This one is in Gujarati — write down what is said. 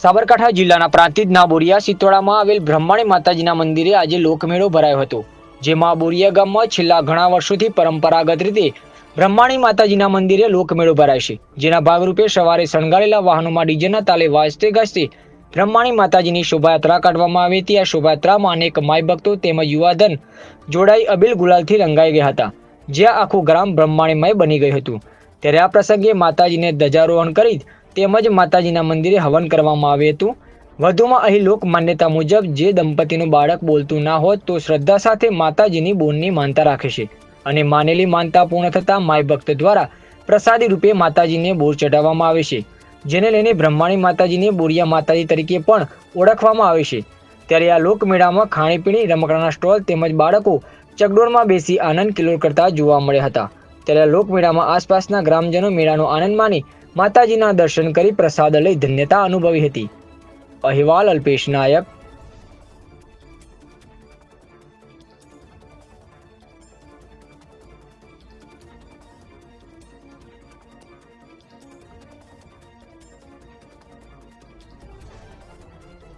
સાબરકાંઠા જિલ્લાના પ્રાંતિજના બોરિયા સિત્તોડામાં આવેલ બ્રહ્માણી માતાજીના મંદિરે આજે લોકમેળો ભરાયો હતો, જેમાં બોરિયા ગામમાં છેલ્લા ઘણા વર્ષોથી પરંપરાગત રીતે બ્રહ્માણી માતાજીના મંદિરે લોકમેળો ભરાય છે, જેના ભાગરૂપે સવારે શણગારેલા વાહનોમાં ડીજેના તાલે વાજતે ગાજતે બ્રહ્માણી માતાજીની શોભાયાત્રા કાઢવામાં આવી હતી। આ શોભાયાત્રામાં અનેક માઈ ભક્તો તેમજ યુવાધન જોડાઈ અબીલ ગુલાલથી રંગાઈ ગયા હતા, જ્યાં આખું ગ્રામ બ્રહ્માણીમય બની ગયું હતું। ત્યારે આ પ્રસંગે માતાજીને ધ્વજારોહણ કરી તેમજ માતાજીના મંદિરે હવન કરવામાં આવ્યું હતું। વધુમાં અહીં લોક માન્યતા મુજબ જે દંપતીનું બાળક બોલતું ના હોત તો શ્રદ્ધા સાથે માતાજીની બોનની માનતા રાખે છે અને માનેલી માનતા પૂર્ણ થતાં માઈ ભક્ત દ્વારા પ્રસાદી રૂપે માતાજીને બોર ચઢાવવામાં આવે છે, જેને લઈને બ્રહ્માણી માતાજીને બોરિયા માતાજી તરીકે પણ ઓળખવામાં આવે છે। ત્યારે આ લોકમેળામાં ખાણીપીણી, રમકડાના સ્ટોલ તેમજ બાળકો ચકડોળમાં બેસી આનંદ કિલ્લોલ કરતા જોવા મળ્યા હતા। ત્યારે લોકમેળામાં આસપાસના ગ્રામજનો મેળાનો આનંદ માણી માતાજીના દર્શન કરી પ્રસાદ લઈ ધન્યતા અનુભવી હતી। અહેવાલ અલ્પેશ નાયક,